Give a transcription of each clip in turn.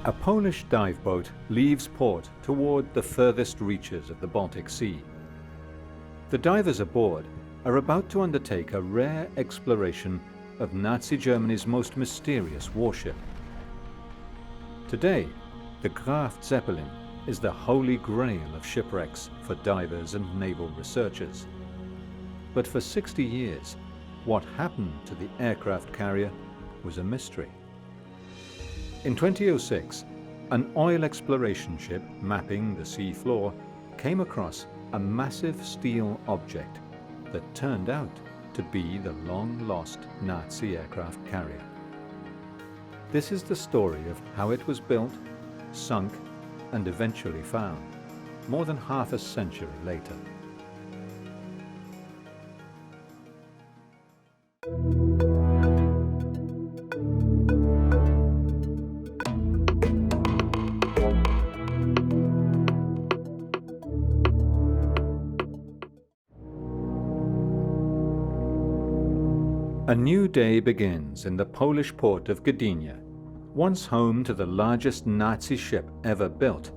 A Polish dive boat leaves port toward the furthest reaches of the Baltic Sea. The divers aboard are about to undertake a rare exploration of Nazi Germany's most mysterious warship. Today, the Graf Zeppelin is the holy grail of shipwrecks for divers and naval researchers. But for 60 years, what happened to the aircraft carrier was a mystery. In 2006, an oil exploration ship mapping the sea floor came across a massive steel object that turned out to be the long-lost Nazi aircraft carrier. This is the story of how it was built, sunk, and eventually found, more than half a century later. A new day begins in the Polish port of Gdynia, once home to the largest Nazi ship ever built,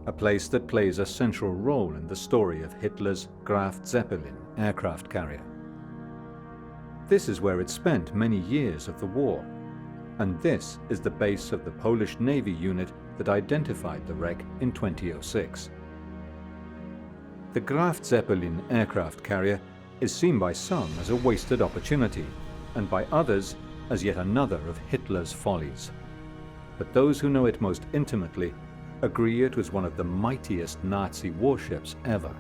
a place that plays a central role in the story of Hitler's Graf Zeppelin aircraft carrier. This is where it spent many years of the war, and this is the base of the Polish Navy unit that identified the wreck in 2006. The Graf Zeppelin aircraft carrier is seen by some as a wasted opportunity, and by others as yet another of Hitler's follies. But those who know it most intimately agree it was one of the mightiest Nazi warships ever.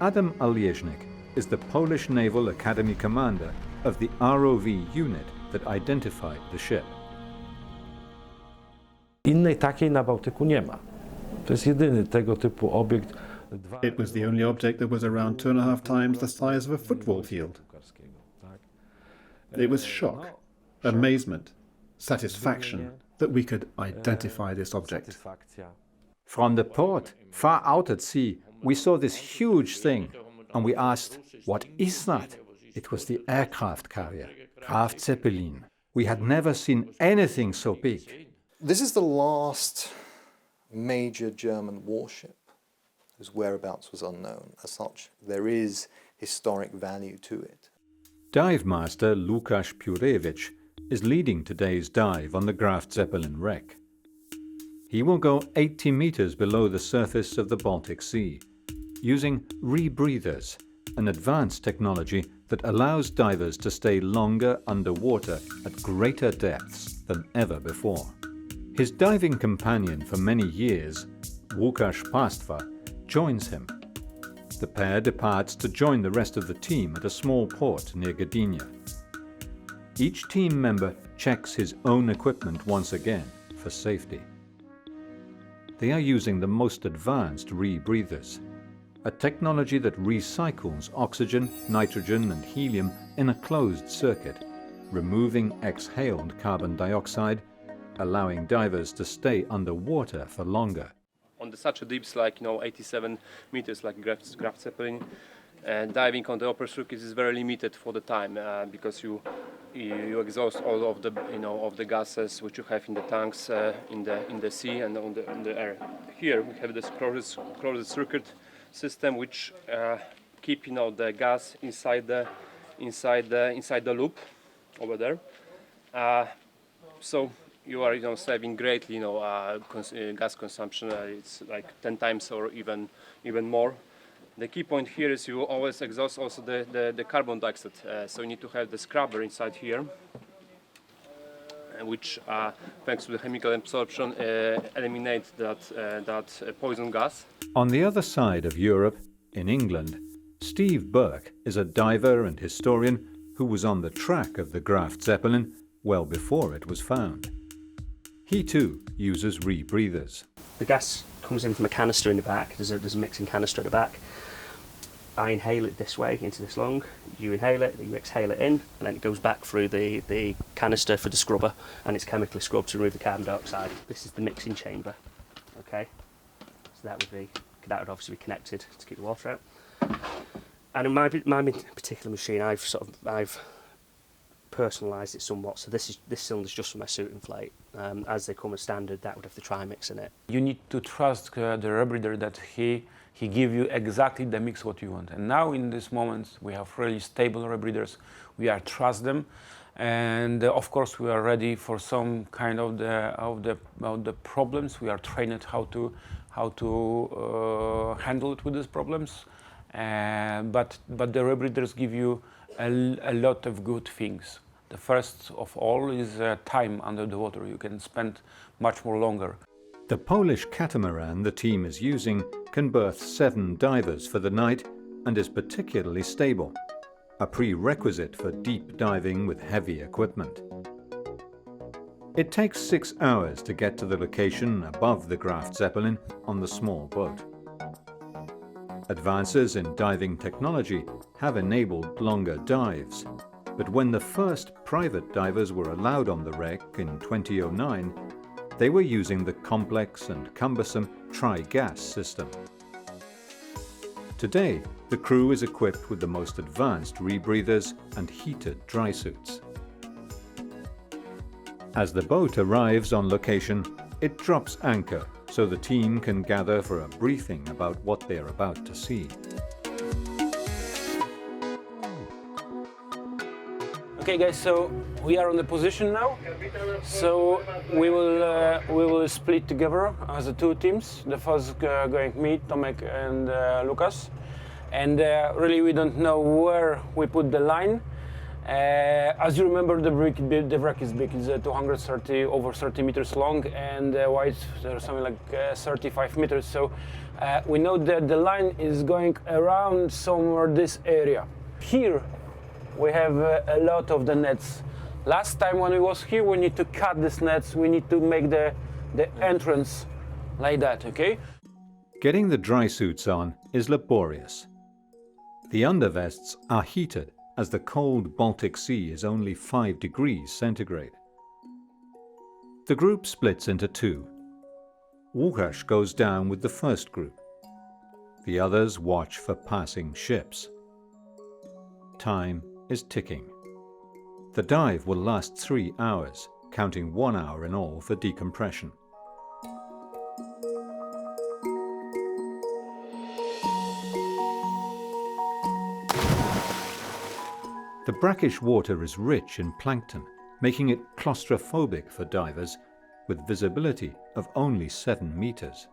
Adam Alieżnik is the Polish Naval Academy commander of the ROV unit that identified the ship. Innej takiej na Bałtyku nie ma. To jest jedyny tego typu obiekt. It was the only object that was around 2.5 times the size of a football field. It was shock, amazement, satisfaction that we could identify this object. From the port, far out at sea, we saw this huge thing, and we asked, what is that? It was the aircraft carrier, Graf Zeppelin. We had never seen anything so big. This is the last major German warship whose whereabouts was unknown. As such, there is historic value to it. Dive master Łukasz Piórewicz is leading today's dive on the Graf Zeppelin wreck. He will go 80 meters below the surface of the Baltic Sea, using rebreathers, an advanced technology that allows divers to stay longer underwater at greater depths than ever before. His diving companion for many years, Łukasz Pastwa, joins him. The pair departs to join the rest of the team at a small port near Gdynia. Each team member checks his own equipment once again for safety. They are using the most advanced rebreathers, a technology that recycles oxygen, nitrogen and helium in a closed circuit, removing exhaled carbon dioxide, allowing divers to stay underwater for longer. On such a deeps like 87 meters like Graf Zeppelin, diving on the upper circuit is very limited for the time because you exhaust all of the of the gases which you have in the tanks in the sea and on the air. Here we have this closed circuit system which keep the gas inside the loop over there. So you are saving greatly gas consumption. It's like 10 times or even more. The key point here is you always exhaust also the carbon dioxide. So you need to have the scrubber inside here, which thanks to the chemical absorption eliminates that poison gas. On the other side of Europe, in England, Steve Burke is a diver and historian who was on the track of the Graf Zeppelin well before it was found. He too uses rebreathers. The gas comes in from a canister in the back. There's a mixing canister at the back. I inhale it this way into this lung. You inhale it, you exhale it in, and then it goes back through the canister for the scrubber, and it's chemically scrubbed to remove the carbon dioxide. This is the mixing chamber. Okay, so that would obviously be connected to keep the water out. And in my particular machine, I've personalised it somewhat. So this cylinder's just for my suit inflate. As they come as standard, that would have the trimix in it. You need to trust the rebreather that he give you exactly the mix what you want. And now in this moment we have really stable rebreathers. We are trust them, and of course we are ready for some kind of the problems. We are trained how to handle it with these problems. But the rebreathers give you a lot of good things. The first of all is time under the water. You can spend much more longer. The Polish catamaran the team is using can berth 7 divers for the night and is particularly stable, a prerequisite for deep diving with heavy equipment. It takes 6 hours to get to the location above the Graf Zeppelin on the small boat. Advances in diving technology have enabled longer dives, but when the first private divers were allowed on the wreck in 2009, they were using the complex and cumbersome tri-gas system. Today, the crew is equipped with the most advanced rebreathers and heated dry suits. As the boat arrives on location, it drops anchor so the team can gather for a briefing about what they're about to see. Okay guys, so we are on the position now. So we will split together as the 2 teams. The first going me, Tomek and Lucas. And really we don't know where we put the line. As you remember, the wreck is big. It's over 30 meters long, and wide something like 35 meters. So we know that the line is going around somewhere this area. Here we have a lot of the nets. Last time when we was here, we need to cut these nets. We need to make the entrance like that, okay? Getting the dry suits on is laborious. The undervests are heated as the cold Baltic Sea is only 5 degrees centigrade. The group splits into 2. Łukasz goes down with the first group. The others watch for passing ships. Time is ticking. The dive will last 3 hours, counting 1 hour in all for decompression. The brackish water is rich in plankton, making it claustrophobic for divers with visibility of only 7 meters.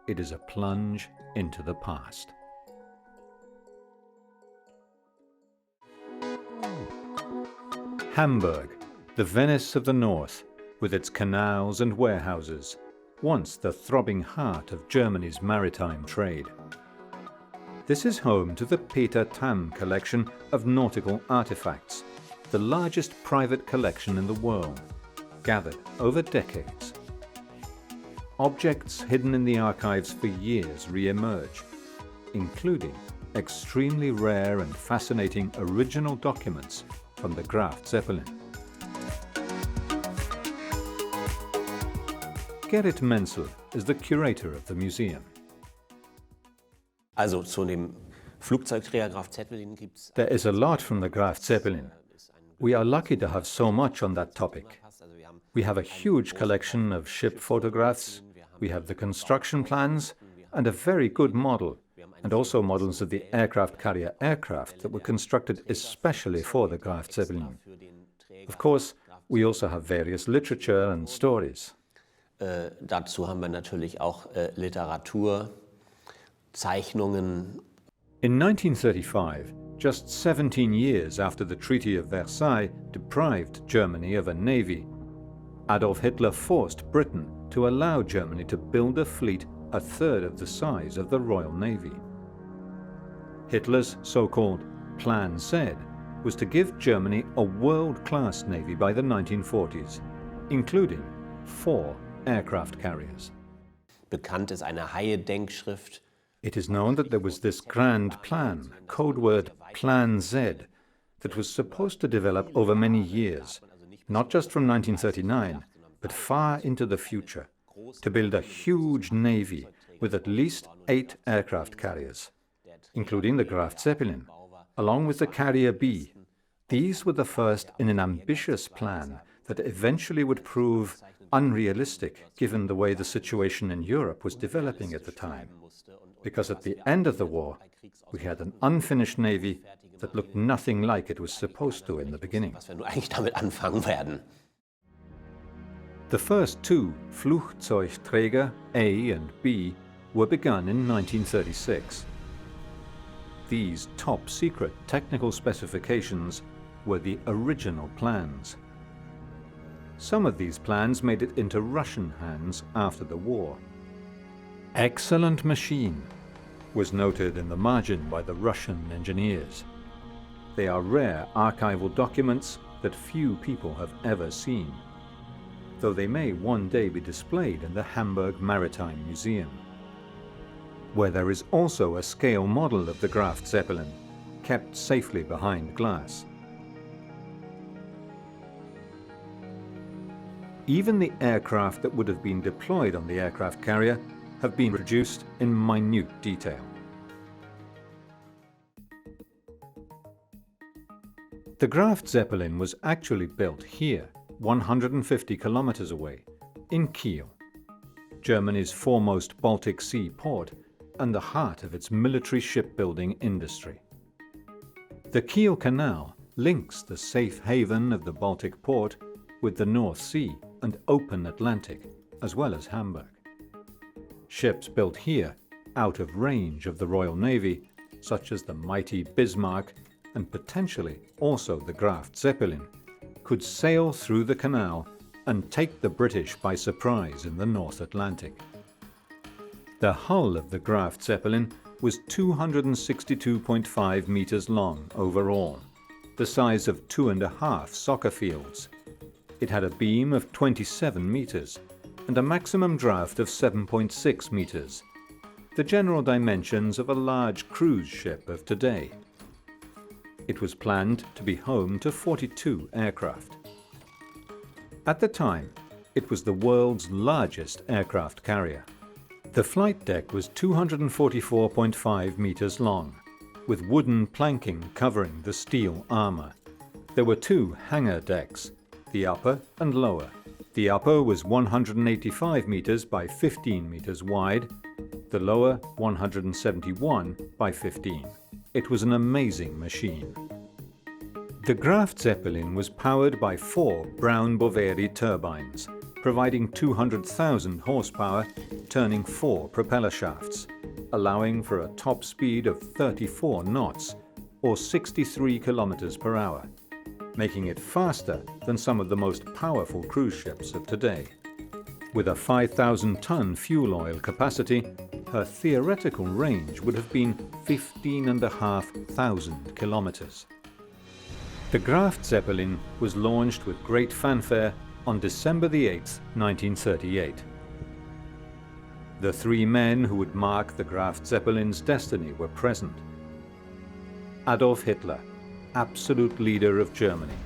It is a plunge into the past. Hamburg, the Venice of the north, with its canals and warehouses, once the throbbing heart of Germany's maritime trade. This is home to the Peter Tam collection of nautical artifacts, the largest private collection in the world, gathered over decades. Objects hidden in the archives for years re-emerge, including extremely rare and fascinating original documents from the Graf Zeppelin. Gerrit Menzel is the curator of the museum. Also zu dem Flugzeugträger Graf Zeppelin gibt's. There is a lot from the Graf Zeppelin. We are lucky to have so much on that topic. We have a huge collection of ship photographs, we have the construction plans, and a very good model, and also models of the aircraft carrier aircraft that were constructed especially for the Graf Zeppelin. Of course, we also have various literature and stories. Dazu haben wir natürlich auch Literatur, Zeichnungen. In 1935, just 17 years after the Treaty of Versailles deprived Germany of a navy, Adolf Hitler forced Britain to allow Germany to build a fleet a third of the size of the Royal Navy. Hitler's so-called Plan Z was to give Germany a world-class navy by the 1940s, including 4 aircraft carriers. Bekannt ist eine Haie-Denkschrift. It is known that there was this grand plan, codeword Plan Z, that was supposed to develop over many years, not just from 1939, but far into the future, to build a huge navy with at least 8 aircraft carriers, including the Graf Zeppelin, along with the Carrier B, These were the first in an ambitious plan that eventually would prove unrealistic given the way the situation in Europe was developing at the time. Because at the end of the war, we had an unfinished navy that looked nothing like it was supposed to in the beginning. Was wir nur eigentlich damit anfangen werden. The first two Flugzeugträger, A and B, were begun in 1936. These top-secret technical specifications were the original plans. Some of these plans made it into Russian hands after the war. "Excellent machine," was noted in the margin by the Russian engineers. They are rare archival documents that few people have ever seen, though they may one day be displayed in the Hamburg Maritime Museum, where there is also a scale model of the Graf Zeppelin, kept safely behind glass. Even the aircraft that would have been deployed on the aircraft carrier have been reduced in minute detail. The Graf Zeppelin was actually built here, 150 kilometers away, in Kiel, Germany's foremost Baltic Sea port and the heart of its military shipbuilding industry. The Kiel Canal links the safe haven of the Baltic port with the North Sea and open Atlantic, as well as Hamburg. Ships built here, out of range of the Royal Navy, such as the mighty Bismarck and potentially also the Graf Zeppelin, could sail through the canal and take the British by surprise in the North Atlantic. The hull of the Graf Zeppelin was 262.5 meters long overall, the size of 2.5 soccer fields. It had a beam of 27 meters and a maximum draft of 7.6 meters, the general dimensions of a large cruise ship of today. It was planned to be home to 42 aircraft. At the time, it was the world's largest aircraft carrier. The flight deck was 244.5 meters long, with wooden planking covering the steel armor. There were two hangar decks, the upper and lower. The upper was 185 meters by 15 meters wide, the lower 171 by 15. It was an amazing machine. The Graf Zeppelin was powered by 4 Brown-Boveri turbines, providing 200,000 horsepower, turning 4 propeller shafts, allowing for a top speed of 34 knots, or 63 kilometers per hour, making it faster than some of the most powerful cruise ships of today. With a 5,000-ton fuel oil capacity, her theoretical range would have been 15,500 kilometers. The Graf Zeppelin was launched with great fanfare on December the 8th, 1938. The 3 men who would mark the Graf Zeppelin's destiny were present. Adolf Hitler, absolute leader of Germany.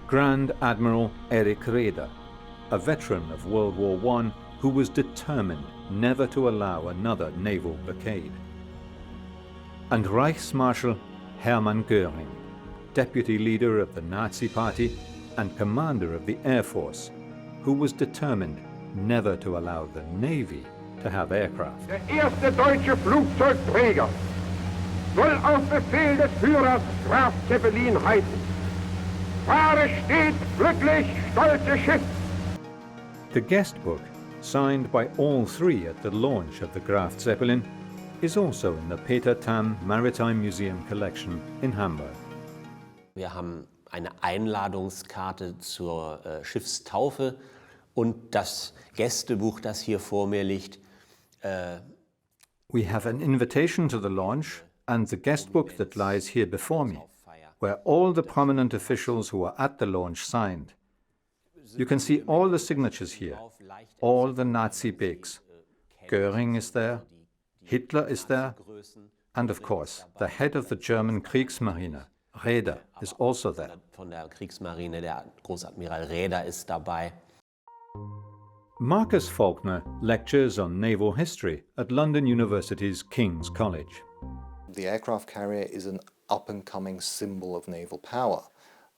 Grand Admiral Erich Raeder, a veteran of World War I who was determined never to allow another naval blockade. And Reichsmarschall Hermann Göring, deputy leader of the Nazi Party and commander of the Air Force, who was determined never to allow the Navy to have aircraft. Der erste deutsche Flugzeugträger soll auf Befehl des Führers Graf Zeppelin heißen. Fahre stets glücklich, stolze Schiff. The guest book, signed by all 3 at the launch of the Graf Zeppelin, is also in the Peter Tamm Maritime Museum collection in Hamburg. Wir haben eine Einladungskarte zur Schiffstaufe und das Gästebuch, das hier vor mir liegt. We have an invitation to the launch and the guest book that lies here before me, where all the prominent officials who were at the launch signed. You can see all the signatures here, all the Nazi bigs. Göring is there, Hitler is there, and of course, the head of the German Kriegsmarine, Raeder, is also there. Von der Kriegsmarine, der Großadmiral Raeder ist dabei. Marcus Faulkner lectures on naval history at London University's King's College. The aircraft carrier is an up-and-coming symbol of naval power.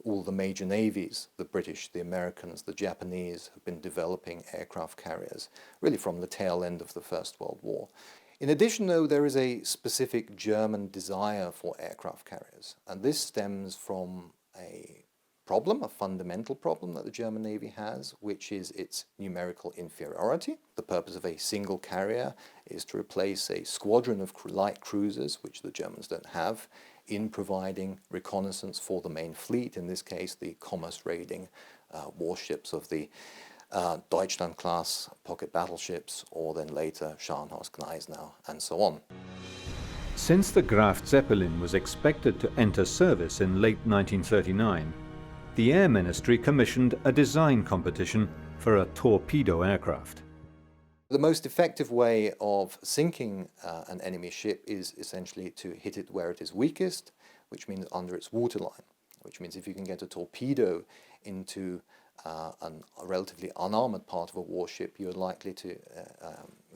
All the major navies, the British, the Americans, the Japanese, have been developing aircraft carriers, really from the tail end of the First World War. In addition, though, there is a specific German desire for aircraft carriers, and this stems from a problem, a fundamental problem that the German Navy has, which is its numerical inferiority. The purpose of a single carrier is to replace a squadron of light cruisers, which the Germans don't have, in providing reconnaissance for the main fleet, in this case the commerce-raiding warships of the Deutschland-class pocket battleships, or then later Scharnhorst, Gneisenau, and so on. Since the Graf Zeppelin was expected to enter service in late 1939, the Air Ministry commissioned a design competition for a torpedo aircraft. The most effective way of sinking an enemy ship is essentially to hit it where it is weakest, which means under its waterline, which means if you can get a torpedo into a relatively unarmored part of a warship, you're likely to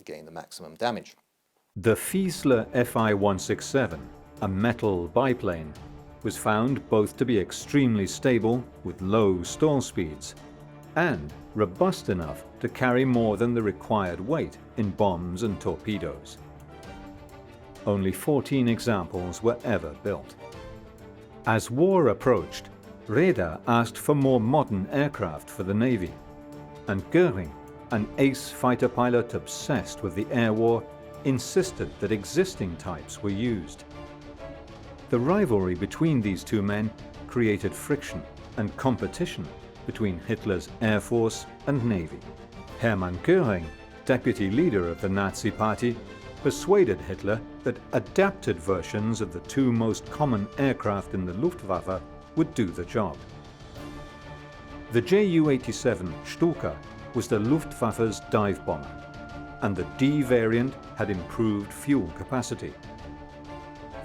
gain the maximum damage. The Fiesler Fi-167, a metal biplane, was found both to be extremely stable with low stall speeds and robust enough to carry more than the required weight in bombs and torpedoes. Only 14 examples were ever built. As war approached, Raeder asked for more modern aircraft for the Navy, and Göring, an ace fighter pilot obsessed with the air war, insisted that existing types were used. The rivalry between these two men created friction and competition between Hitler's Air Force and Navy. Hermann Göring, deputy leader of the Nazi Party, persuaded Hitler that adapted versions of the two most common aircraft in the Luftwaffe would do the job. The Ju-87 Stuka was the Luftwaffe's dive bomber, and the D variant had improved fuel capacity.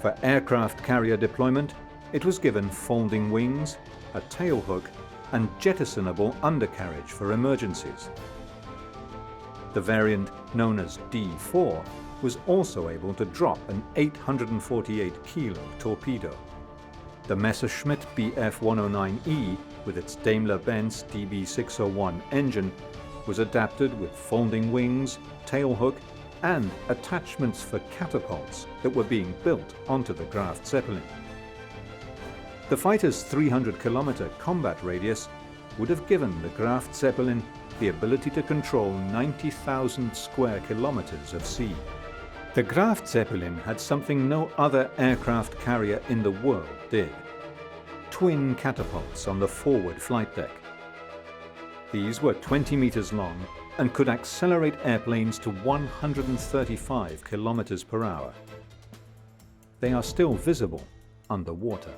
For aircraft carrier deployment, it was given folding wings, a tailhook, and jettisonable undercarriage for emergencies. The variant known as D4 was also able to drop an 848-kilo torpedo. The Messerschmitt Bf-109E, with its Daimler-Benz DB601 engine, was adapted with folding wings, tailhook, and attachments for catapults that were being built onto the Graf Zeppelin. The fighter's 300-kilometer combat radius would have given the Graf Zeppelin the ability to control 90,000 square kilometers of sea. The Graf Zeppelin had something no other aircraft carrier in the world did: twin catapults on the forward flight deck. These were 20 meters long and could accelerate airplanes to 135 kilometers per hour. They are still visible underwater.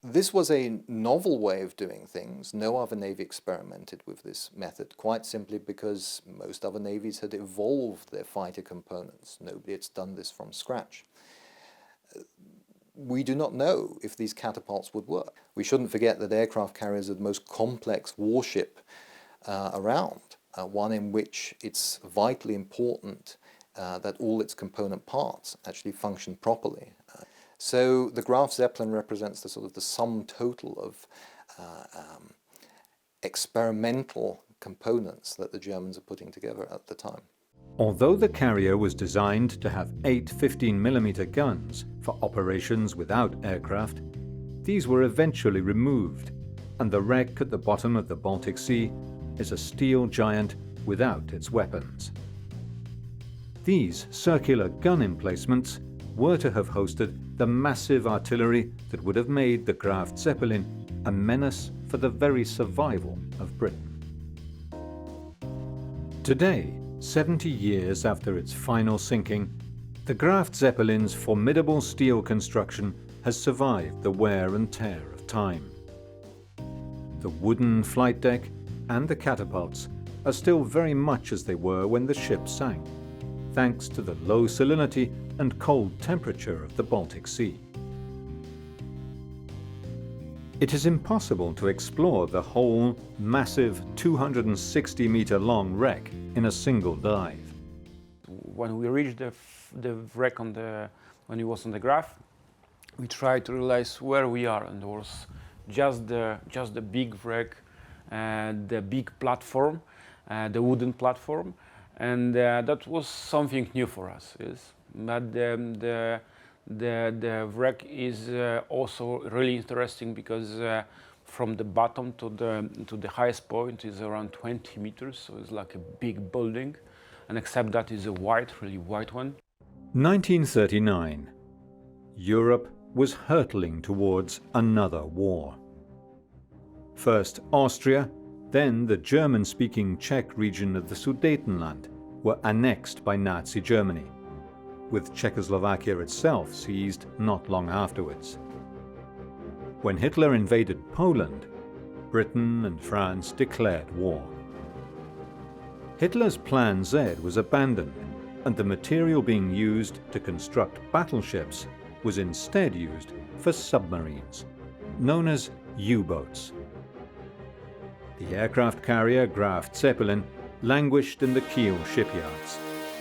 This was a novel way of doing things. No other navy experimented with this method, quite simply because most other navies had evolved their fighter components. Nobody had done this from scratch. We do not know if these catapults would work. We shouldn't forget that aircraft carriers are the most complex warship around, one in which it's vitally important that all its component parts actually function properly. So the Graf Zeppelin represents the sort of the sum total of experimental components that the Germans are putting together at the time. Although the carrier was designed to have 8 15mm guns for operations without aircraft, these were eventually removed, and the wreck at the bottom of the Baltic Sea is a steel giant without its weapons. These circular gun emplacements were to have hosted the massive artillery that would have made the Graf Zeppelin a menace for the very survival of Britain. Today, 70 years after its final sinking, the Graf Zeppelin's formidable steel construction has survived the wear and tear of time. The wooden flight deck and the catapults are still very much as they were when the ship sank, thanks to the low salinity and cold temperature of the Baltic Sea. It is impossible to explore the whole massive 260-meter-long wreck in a single dive. When we reached the wreck on the when he was on the Graf, we tried to realize where we are, and there was just the big wreck, the big platform, the wooden platform, and that was something new for us. Yes, but the wreck is also really interesting because from the bottom to the highest point is around 20 meters, so it's like a big building, and except that is a really white one. 1939. Europe was hurtling towards another war. First Austria, then the German-speaking Czech region of the Sudetenland were annexed by Nazi Germany, with Czechoslovakia itself seized not long afterwards. When Hitler invaded Poland, Britain and France declared war. Hitler's Plan Z was abandoned, and the material being used to construct battleships was instead used for submarines, known as U-boats. The aircraft carrier Graf Zeppelin languished in the Kiel shipyards,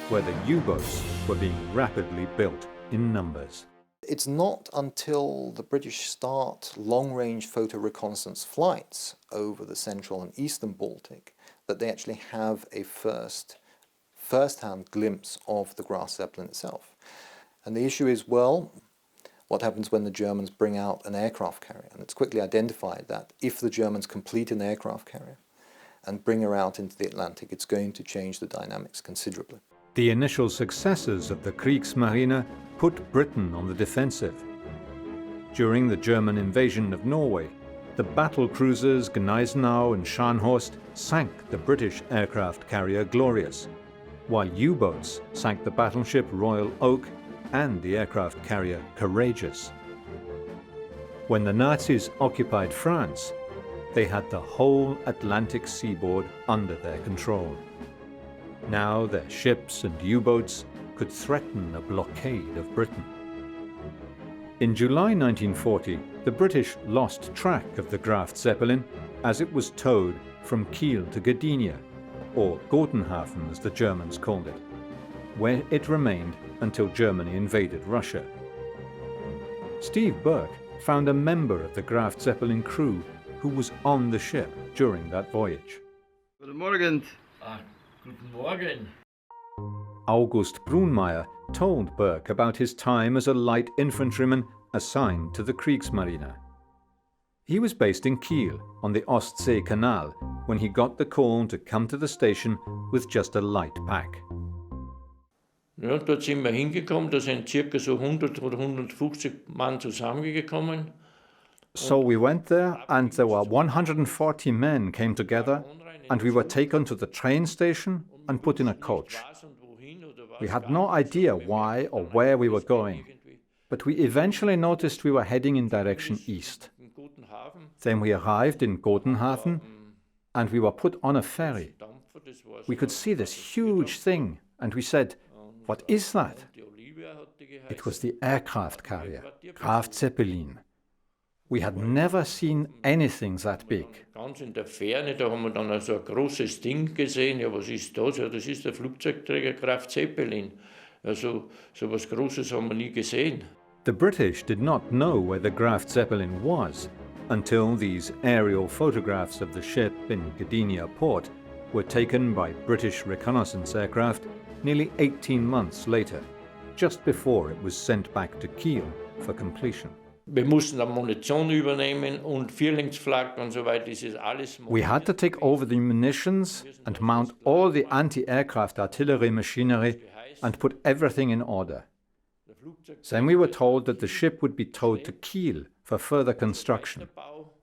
where the U-boats were being rapidly built in numbers. It's not until the British start long-range photo reconnaissance flights over the central and eastern Baltic that they actually have a first-hand glimpse of the Graf Zeppelin itself. And the issue is, well, what happens when the Germans bring out an aircraft carrier? And it's quickly identified that if the Germans complete an aircraft carrier and bring her out into the Atlantic, it's going to change the dynamics considerably. The initial successes of the Kriegsmarine put Britain on the defensive. During the German invasion of Norway, the battle cruisers Gneisenau and Scharnhorst sank the British aircraft carrier Glorious, while U-boats sank the battleship Royal Oak and the aircraft carrier Courageous. When the Nazis occupied France, they had the whole Atlantic seaboard under their control. Now their ships and U-boats could threaten a blockade of Britain. In July 1940, the British lost track of the Graf Zeppelin as it was towed from Kiel to Gdynia, or Gotenhafen as the Germans called it, where it remained until Germany invaded Russia. Steve Burke found a member of the Graf Zeppelin crew who was on the ship during that voyage. Guten Morgen. Guten Morgen. August Brunmeier told Burke about his time as a light infantryman assigned to the Kriegsmarine. He was based in Kiel on the Ostsee Canal when he got the call to come to the station with just a light pack. Ja, dort sind wir hingekommen, da sind circa so 100 oder 150 Mann zusammengekommen. So we went there, and there were 140 men came together, and we were taken to the train station and put in a coach. We had no idea why or where we were going, but we eventually noticed we were heading in direction east. Then we arrived in Gotenhafen, and we were put on a ferry. We could see this huge thing, and we said, "What is that?" It was the aircraft carrier, Graf Zeppelin. We had never seen anything that big. Ganz in der Ferne, da haben wir dann so ein großes Ding gesehen. Ja, was ist das? Ja, das ist der Flugzeugträger Graf Zeppelin. Also, so was Großes haben wir nie gesehen. The British did not know where the Graf Zeppelin was until these aerial photographs of the ship in Gdynia port were taken by British reconnaissance aircraft nearly 18 months later, just before it was sent back to Kiel for completion. Wir mussten dann Munition übernehmen und Vierlingsflak und so weiter. Das ist alles. We had to take over the munitions and mount all the anti-aircraft artillery machinery and put everything in order. Then we were told that the ship would be towed to Kiel for further construction,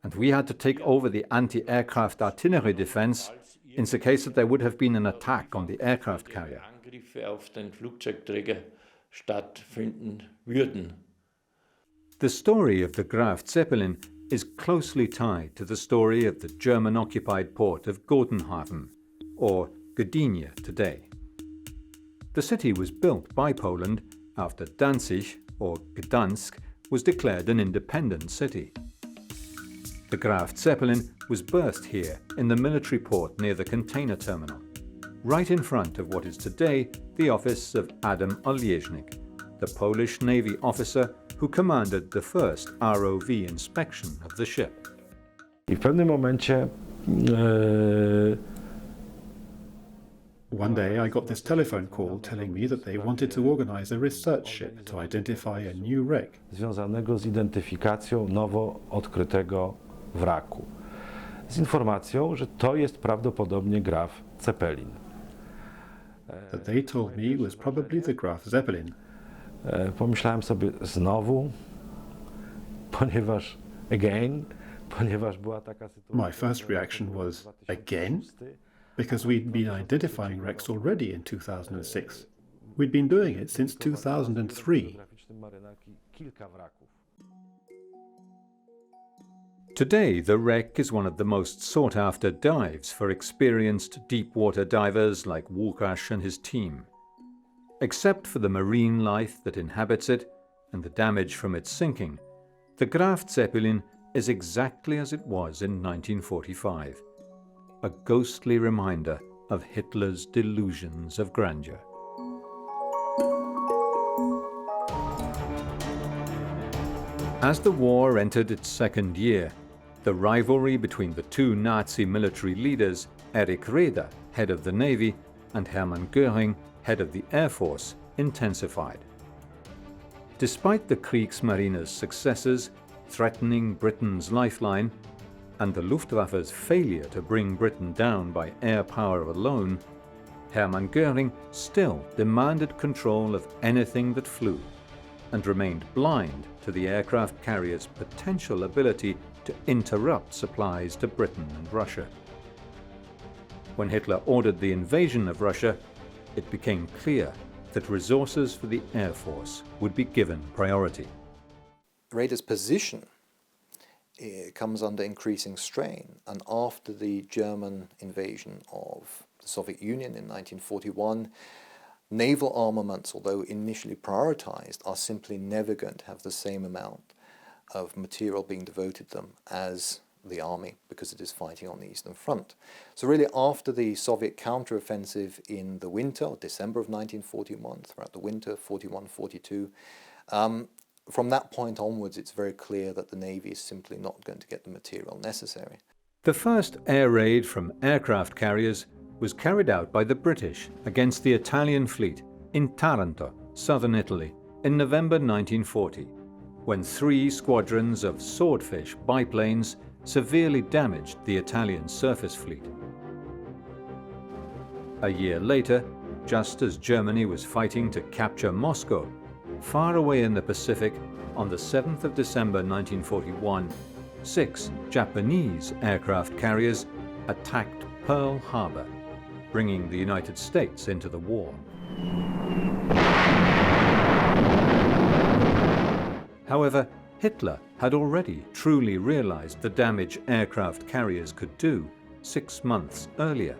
and we had to take over the anti-aircraft artillery defense in the case that there would have been an attack on the aircraft carrier. Angriffe auf den Flugzeugträger stattfinden würden. The story of the Graf Zeppelin is closely tied to the story of the German-occupied port of Gotenhafen, or Gdynia today. The city was built by Poland after Danzig, or Gdansk, was declared an independent city. The Graf Zeppelin was berthed here in the military port near the container terminal, right in front of what is today the office of Adam Olieżnik, the Polish Navy officer who commanded the first ROV inspection of the ship. I w pewnym momencie One day I got this telephone call telling me that they wanted to organize a research ship to identify a new wreck. Związanego z identyfikacją nowo odkrytego wraku. Z informacją, że to jest prawdopodobnie Graf Zeppelin. That they told me was probably the Graf Zeppelin. Pomyślałem sobie znowu, ponieważ była taka sytuacja. My first reaction was, again? Because we'd been identifying wrecks already in 2006. We'd been doing it since 2003. Today, the wreck is one of the most sought-after dives for experienced deep-water divers like Łukasz and his team. Except for the marine life that inhabits it and the damage from its sinking, the Graf Zeppelin is exactly as it was in 1945, a ghostly reminder of Hitler's delusions of grandeur. As the war entered its second year, the rivalry between the two Nazi military leaders, Erich Raeder, head of the Navy, and Hermann Göring, head of the Air Force, intensified. Despite the Kriegsmarine's successes, threatening Britain's lifeline, and the Luftwaffe's failure to bring Britain down by air power alone, Hermann Göring still demanded control of anything that flew, and remained blind to the aircraft carrier's potential ability to interrupt supplies to Britain and Russia. When Hitler ordered the invasion of Russia, it became clear that resources for the Air Force would be given priority. Raeder's position comes under increasing strain, and after the German invasion of the Soviet Union in 1941, naval armaments, although initially prioritized, are simply never going to have the same amount of material being devoted to them as the army, because it is fighting on the Eastern Front. So really after the Soviet counteroffensive in the winter, or December of 1941, throughout the winter, 41-42, from that point onwards it's very clear that the Navy is simply not going to get the material necessary. The first air raid from aircraft carriers was carried out by the British against the Italian fleet in Taranto, southern Italy, in November 1940, when 3 squadrons of Swordfish biplanes severely damaged the Italian surface fleet. A year later, just as Germany was fighting to capture Moscow, far away in the Pacific, on the 7th of December 1941, 6 Japanese aircraft carriers attacked Pearl Harbor, bringing the United States into the war. However, Hitler had already truly realized the damage aircraft carriers could do 6 months earlier,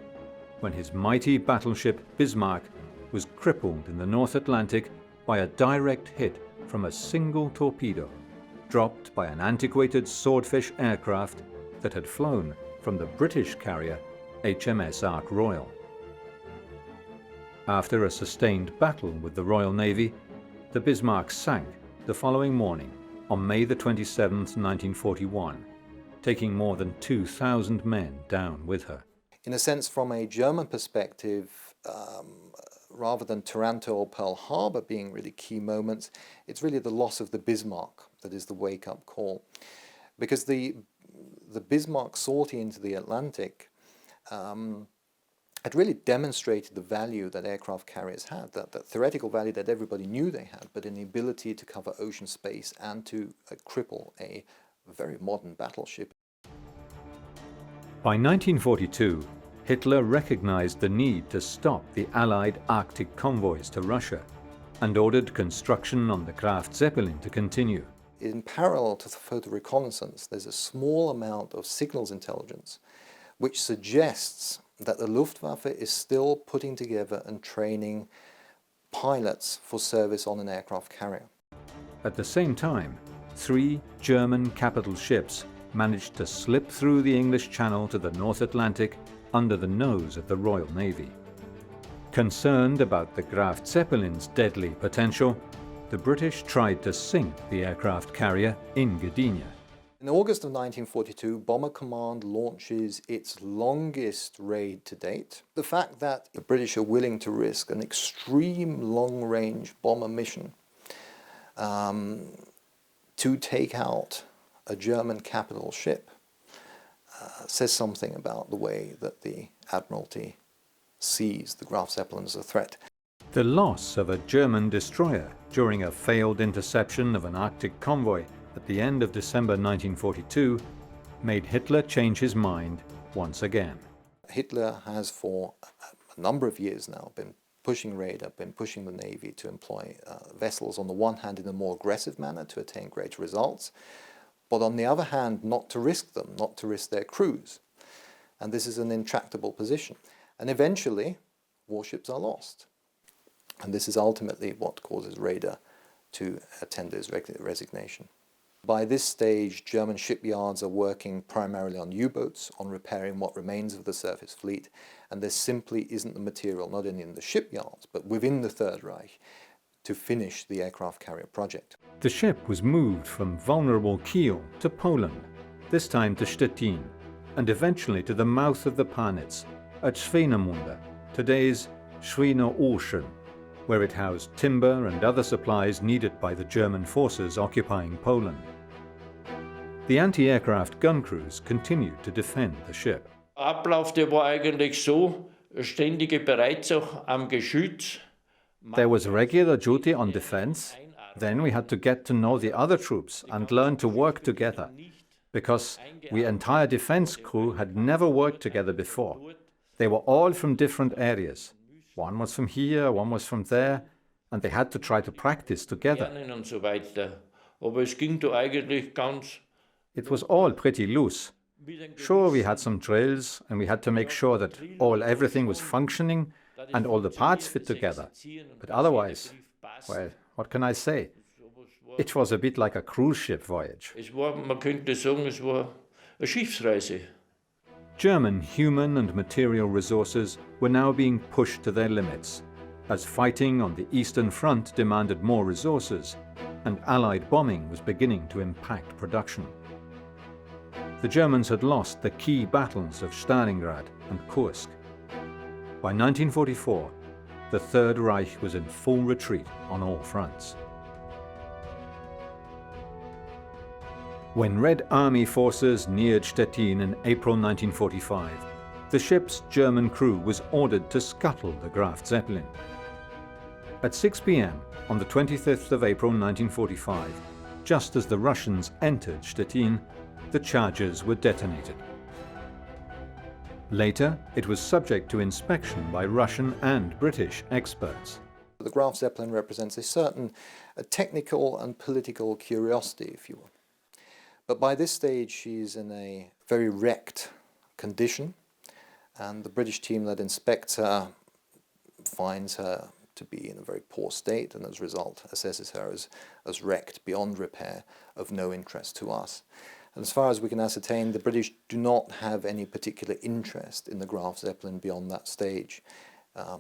when his mighty battleship Bismarck was crippled in the North Atlantic by a direct hit from a single torpedo, dropped by an antiquated Swordfish aircraft that had flown from the British carrier HMS Ark Royal. After a sustained battle with the Royal Navy, the Bismarck sank the following morning on May the 27th, 1941, taking more than 2,000 men down with her. In a sense, from a German perspective, rather than Taranto or Pearl Harbor being really key moments, it's really the loss of the Bismarck that is the wake-up call. Because the Bismarck sortie into the Atlantic had really demonstrated the value that aircraft carriers had, that theoretical value that everybody knew they had, but an ability to cover ocean space and to cripple a very modern battleship. By 1942, Hitler recognized the need to stop the Allied Arctic convoys to Russia and ordered construction on the Graf Zeppelin to continue. In parallel to the photo reconnaissance, there's a small amount of signals intelligence which suggests that the Luftwaffe is still putting together and training pilots for service on an aircraft carrier. At the same time, 3 German capital ships managed to slip through the English Channel to the North Atlantic under the nose of the Royal Navy. Concerned about the Graf Zeppelin's deadly potential, the British tried to sink the aircraft carrier in Gdynia. In August of 1942, Bomber Command launches its longest raid to date. The fact that the British are willing to risk an extreme long-range bomber mission to take out a German capital ship says something about the way that the Admiralty sees the Graf Zeppelin as a threat. The loss of a German destroyer during a failed interception of an Arctic convoy at the end of December 1942 made Hitler change his mind once again. Hitler has for a number of years now been pushing radar, been pushing the Navy to employ vessels on the one hand in a more aggressive manner to attain greater results, but on the other hand not to risk them, not to risk their crews. And this is an intractable position. And eventually warships are lost. And this is ultimately what causes radar to tender his resignation. By this stage, German shipyards are working primarily on U-boats, on repairing what remains of the surface fleet, and there simply isn't the material, not only in the shipyards, but within the Third Reich, to finish the aircraft carrier project. The ship was moved from vulnerable Kiel to Poland, this time to Stettin, and eventually to the mouth of the Parnitz at Swinemünde, today's Schweineuoschen, where it housed timber and other supplies needed by the German forces occupying Poland. The anti-aircraft gun crews continued to defend the ship. Ablauf, der war eigentlich so, ständige Bereitschaft am Geschütz. There was regular duty on defense, then we had to get to know the other troops and learn to work together, because the entire defense crew had never worked together before. They were all from different areas. One was from here, one was from there, and they had to try to practice together. Und so weiter. Aber es ging da eigentlich ganz. It was all pretty loose. Sure, we had some drills, and we had to make sure that everything was functioning and all the parts fit together. But otherwise, well, what can I say? It was a bit like a cruise ship voyage. Es war, man könnte sagen, es war eine Schiffsreise. German human and material resources were now being pushed to their limits, as fighting on the Eastern Front demanded more resources, and Allied bombing was beginning to impact production. The Germans had lost the key battles of Stalingrad and Kursk. By 1944, the Third Reich was in full retreat on all fronts. When Red Army forces neared Stettin in April 1945, the ship's German crew was ordered to scuttle the Graf Zeppelin. At 6 p.m. on the 25th of April 1945, just as the Russians entered Stettin, the charges were detonated. Later, it was subject to inspection by Russian and British experts. The Graf Zeppelin represents a certain technical and political curiosity, if you will. But by this stage, she's in a very wrecked condition, and the British team that inspects her finds her to be in a very poor state, and as a result assesses her as wrecked beyond repair, of no interest to us. And as far as we can ascertain, the British do not have any particular interest in the Graf Zeppelin beyond that stage.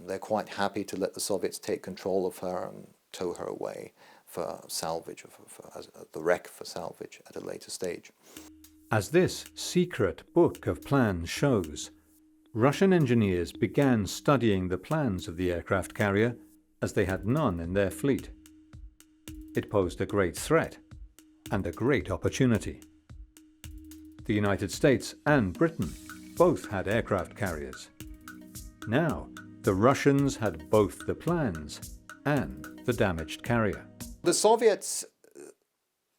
They're quite happy to let the Soviets take control of her and tow her away for salvage, as the wreck for salvage at a later stage. As this secret book of plans shows, Russian engineers began studying the plans of the aircraft carrier as they had none in their fleet. It posed a great threat and a great opportunity. The United States and Britain both had aircraft carriers. Now, the Russians had both the plans and the damaged carrier. The Soviets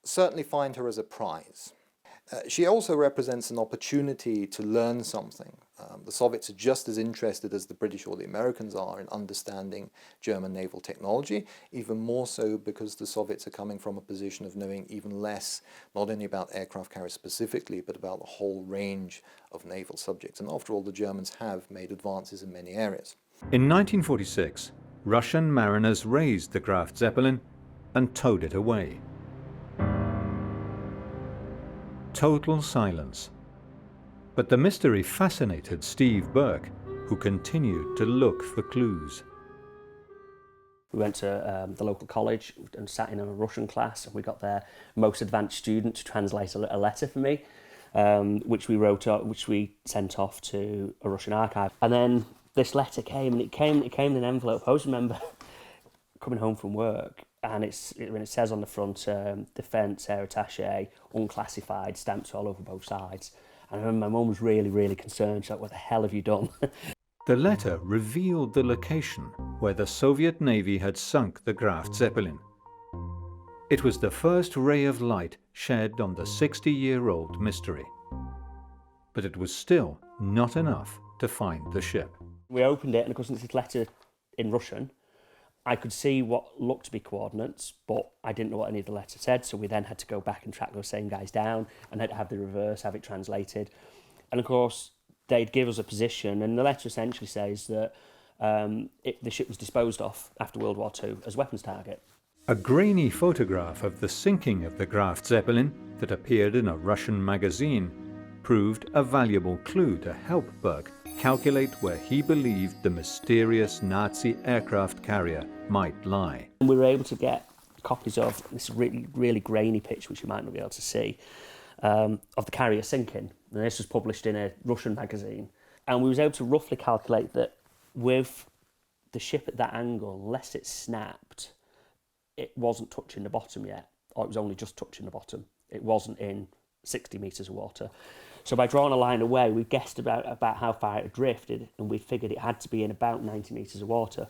certainly find her as a prize. She also represents an opportunity to learn something. The Soviets are just as interested as the British or the Americans are in understanding German naval technology, even more so because the Soviets are coming from a position of knowing even less, not only about aircraft carriers specifically, but about the whole range of naval subjects. And after all, the Germans have made advances in many areas. In 1946, Russian mariners raised the Graf Zeppelin and towed it away. Total silence. But the mystery fascinated Steve Burke, who continued to look for clues. We went to the local college and sat in a Russian class, and we got their most advanced student to translate a letter for me, which we sent off to a Russian archive. And then this letter came, and it came in an envelope. I always remember coming home from work, and it says on the front, Defence Air Attaché, unclassified, stamps all over both sides. And I remember my mum was really, really concerned. She's like, what the hell have you done? The letter revealed the location where the Soviet Navy had sunk the Graf Zeppelin. It was the first ray of light shed on the 60-year-old mystery. But it was still not enough to find the ship. We opened it, and of course, it's a letter in Russian. I could see what looked to be coordinates, but I didn't know what any of the letter said, so we then had to go back and track those same guys down and had to have the reverse, have it translated. And of course, they'd give us a position, and the letter essentially says that the ship was disposed of after World War II as weapons target. A grainy photograph of the sinking of the Graf Zeppelin that appeared in a Russian magazine proved a valuable clue to help Burke calculate where he believed the mysterious Nazi aircraft carrier might lie. And we were able to get copies of this really, really grainy picture, which you might not be able to see, of the carrier sinking. And this was published in a Russian magazine. And we was able to roughly calculate that with the ship at that angle, unless it snapped, it wasn't touching the bottom yet, or it was only just touching the bottom. It wasn't in 60 metres of water. So by drawing a line away, we guessed about how far it had drifted, and we figured it had to be in about 90 metres of water.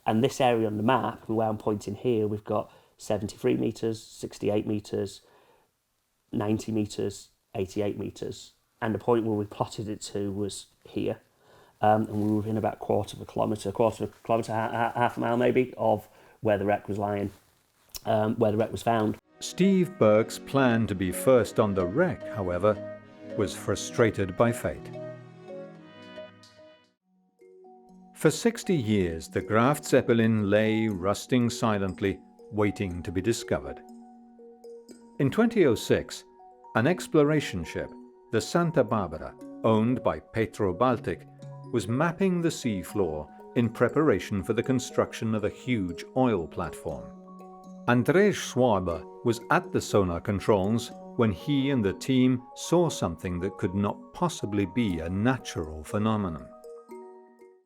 And this area on the map, where I'm pointing here, we've got 73 metres, 68 metres, 90 metres, 88 metres. And the point where we plotted it to was here. And we were within about a quarter of a kilometre, half a mile maybe, of where the wreck was lying, where the wreck was found. Steve Burke's plan to be first on the wreck, however, was frustrated by fate. For 60 years, the Graf Zeppelin lay rusting silently, waiting to be discovered. In 2006, an exploration ship, the Santa Barbara, owned by Petro Baltic, was mapping the sea floor in preparation for the construction of a huge oil platform. Andrzej Schwaber was at the sonar controls when he and the team saw something that could not possibly be a natural phenomenon.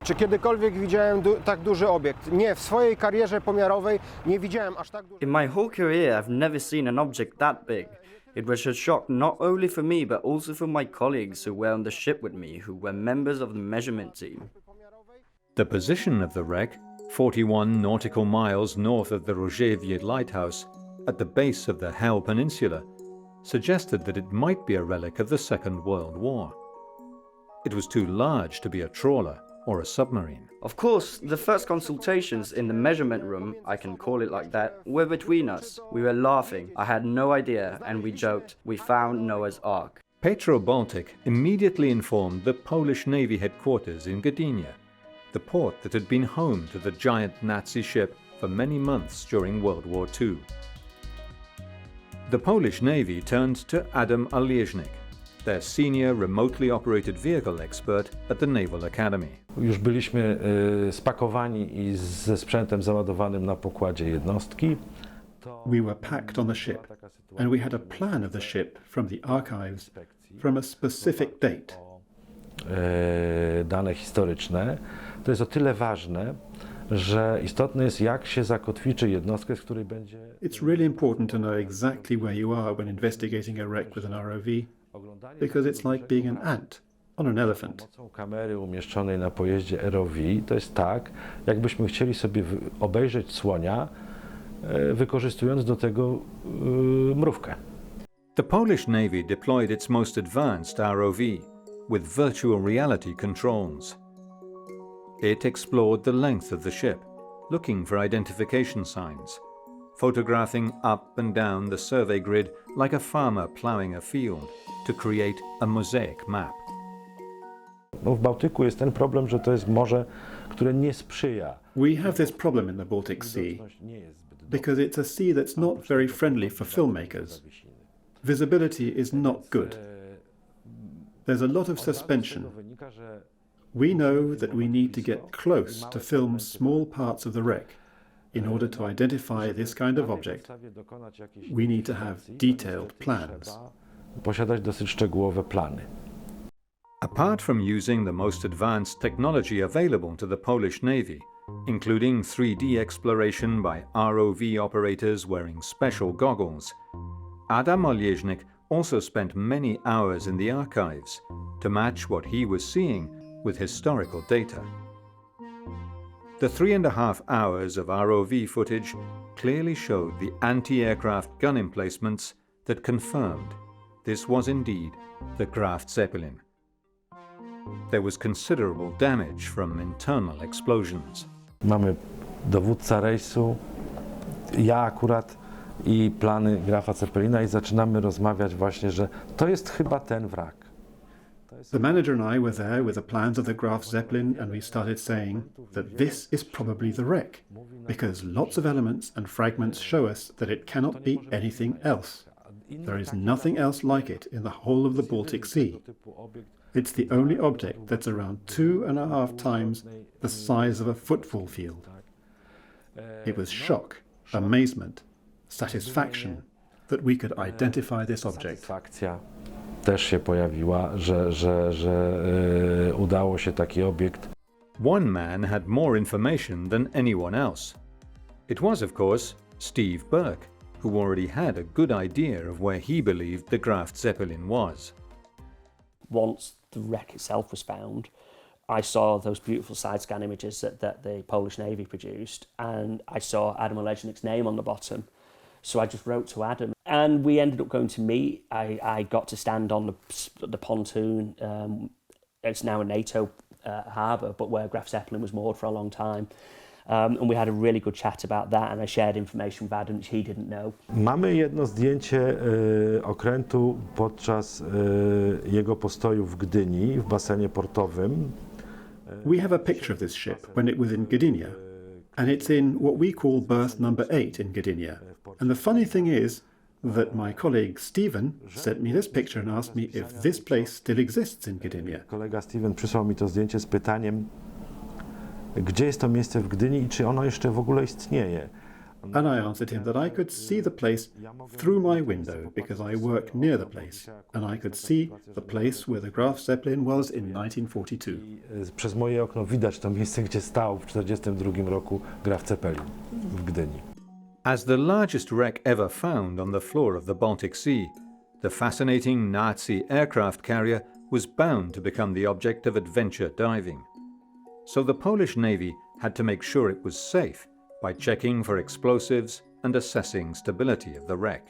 Czy kiedykolwiek widziałem tak duży obiekt? Nie, w swojej karierze pomiarowej nie widziałem aż tak dużego. In my whole career, I've never seen an object that big. It was a shock not only for me, but also for my colleagues who were on the ship with me, who were members of the measurement team. The position of the wreck, 41 nautical miles north of the Rozhevye lighthouse, at the base of the Hel Peninsula, suggested that it might be a relic of the Second World War. It was too large to be a trawler or a submarine. Of course, the first consultations in the measurement room, I can call it like that, were between us. We were laughing, I had no idea, and we joked, we found Noah's Ark. Petro Baltic immediately informed the Polish Navy headquarters in Gdynia, the port that had been home to the giant Nazi ship for many months during World War II. The Polish Navy turned to Adam Alieżnik, their senior remotely operated vehicle expert at the Naval Academy. Już byliśmy spakowani i ze sprzętem załadowanym na pokładzie jednostki. We were packed on the ship, and we had a plan of the ship from the archives from a specific date. Dane historyczne. To jest o tyle ważne, że istotne jest, jak się zakotwiczy jednostkę, z której będzie... It's really important to know exactly where you are when investigating a wreck with an ROV, because it's like being an ant on an elephant. Pomocą kamery umieszczonej na pojeździe ROV to jest tak, jakbyśmy chcieli sobie obejrzeć słonia, wykorzystując do tego mrówkę. The Polish Navy deployed its most advanced ROV with virtual reality controls. It explored the length of the ship, looking for identification signs, photographing up and down the survey grid like a farmer ploughing a field to create a mosaic map. No, w Bałtyku jest ten problem, że to jest morze, które nie sprzyja. We have this problem in the Baltic Sea because it's a sea that's not very friendly for filmmakers. Visibility is not good. There's a lot of suspension. We know that we need to get close to film small parts of the wreck, in order to identify this kind of object, we need to have detailed plans. Posiadać dosyć szczegółowe plany. Apart from using the most advanced technology available to the Polish Navy, including 3D exploration by ROV operators wearing special goggles, Adam Olieżnik also spent many hours in the archives to match what he was seeing with historical data. The 3.5 hours of ROV footage clearly showed the anti-aircraft gun emplacements that confirmed this was indeed the Graf Zeppelin. There was considerable damage from internal explosions. Mamy dowódca rejsu, ja akurat i plany Grafa Zeppelina i zaczynamy rozmawiać właśnie, że to jest chyba ten wrak. The manager and I were there with the plans of the Graf Zeppelin, and we started saying that this is probably the wreck, because lots of elements and fragments show us that it cannot be anything else. There is nothing else like it in the whole of the Baltic Sea. It's the only object that's around 2.5 times the size of a football field. It was shock, amazement, satisfaction that we could identify this object. Satysfakcja też się pojawiła, że udało się taki obiekt. One man had more information than anyone else. It was, of course, Steve Burke, who already had a good idea of where he believed the Graf Zeppelin was. Once the wreck itself was found, I saw those beautiful side scan images that the Polish Navy produced, and I saw Adam Olieżnik's name on the bottom. So I just wrote to Adam, and we ended up going to meet. I got to stand on the pontoon. It's now a NATO harbour, but where Graf Zeppelin was moored for a long time. And we had a really good chat about that, and I shared information with Adam which he didn't know. Mamy jedno zdjęcie okrętu podczas jego postoju w Gdyni, w basenie portowym. We have a picture of this ship when it was in Gdynia, and it's in what we call berth number 8 in Gdynia. And the funny thing is that my colleague Stephen sent me this picture and asked me if this place still exists in Gdynia. Kolega Steven przysłał mi to zdjęcie z pytaniem, gdzie jest to miejsce w Gdyni i czy ono jeszcze w ogóle istnieje. And I answered him that I could see the place through my window because I work near the place, and I could see the place where the Graf Zeppelin was in 1942. Przez moje okno widać to miejsce, gdzie stał w 1942 roku Graf Zeppelin w Gdyni. As the largest wreck ever found on the floor of the Baltic Sea, the fascinating Nazi aircraft carrier was bound to become the object of adventure diving. So the Polish Navy had to make sure it was safe by checking for explosives and assessing stability of the wreck.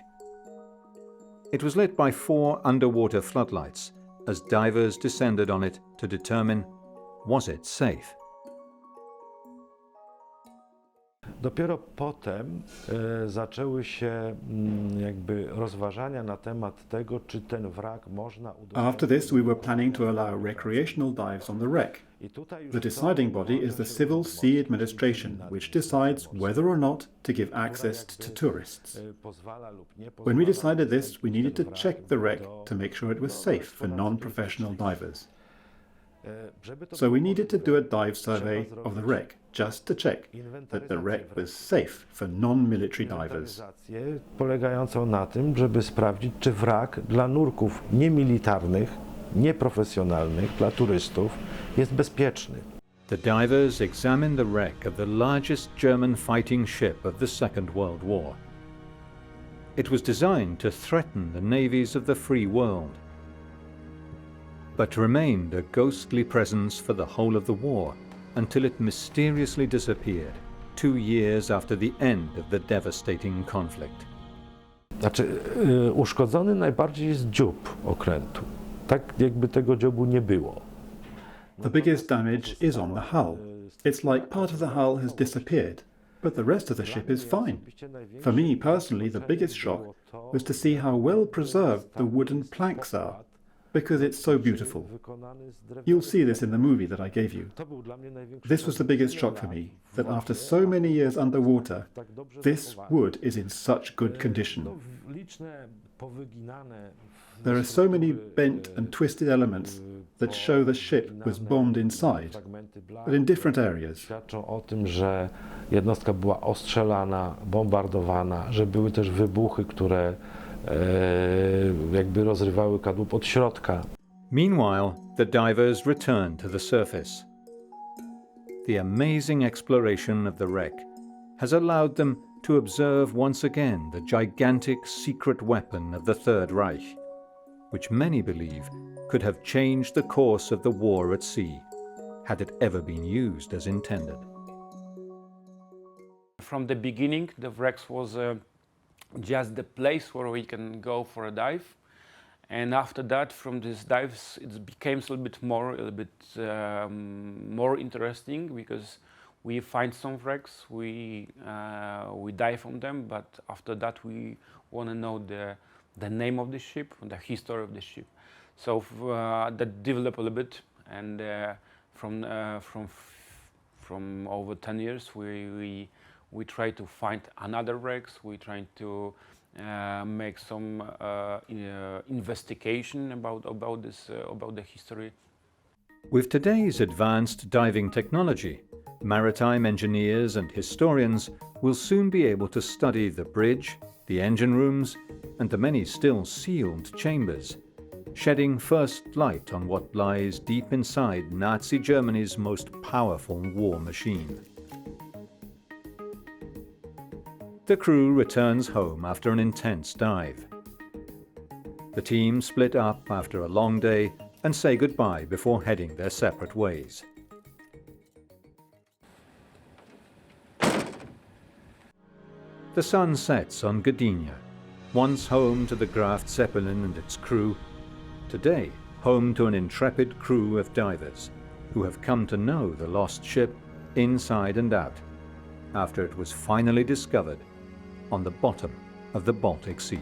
It was lit by 4 underwater floodlights as divers descended on it to determine, was it safe? Dopiero potem zaczęły się jakby rozważania na temat tego, czy ten wrak można udostępnić. After this, we were planning to allow recreational dives on the wreck. The deciding body is the Civil Sea Administration, which decides whether or not to give access to tourists. When we decided this, we needed to check the wreck to make sure it was safe for non-professional divers. So we needed to do a dive survey of the wreck, just to check that the wreck was safe for non-military divers. Polegającą na tym, żeby sprawdzić, czy wrak dla nurków niemilitarnych, nieprofesjonalnych, dla turystów jest bezpieczny. The divers examined the wreck of the largest German fighting ship of the Second World War. It was designed to threaten the navies of the free world, but remained a ghostly presence for the whole of the war until it mysteriously disappeared 2 years after the end of the devastating conflict. Znaczy, uszkodzony najbardziej jest dziób okrętu. Tak jakby tego dziobu nie było. The biggest damage is on the hull. It's like part of the hull has disappeared, but the rest of the ship is fine. For me personally, the biggest shock was to see how well preserved the wooden planks are, because it's so beautiful. You'll see this in the movie that I gave you. This was the biggest shock for me, that after so many years underwater, this wood is in such good condition. There are so many bent and twisted elements that show the ship was bombed inside, but in different areas. Świadczą o tym, że jednostka była ostrzelana, bombardowana, że były też wybuchy, które jakby rozrywały kadłub od środka. Meanwhile, the divers return to the surface. The amazing exploration of the wreck has allowed them to observe once again the gigantic secret weapon of the Third Reich, which many believe could have changed the course of the war at sea, had it ever been used as intended. From the beginning, the wrecks was just the place where we can go for a dive. And after that, from these dives, it became a little bit more interesting, because we find some wrecks, we dive on them, but after that we want to know the name of the ship, the history of the ship. So that developed a little bit, and from over 10 years, we try to find another wrecks. We try to make some investigation about the history. With today's advanced diving technology, maritime engineers and historians will soon be able to study the bridge, the engine rooms, and the many still sealed chambers, shedding first light on what lies deep inside Nazi Germany's most powerful war machine. The crew returns home after an intense dive. The team split up after a long day and say goodbye before heading their separate ways. The sun sets on Gdynia, once home to the Graf Zeppelin and its crew, today home to an intrepid crew of divers who have come to know the lost ship inside and out after it was finally discovered on the bottom of the Baltic Sea.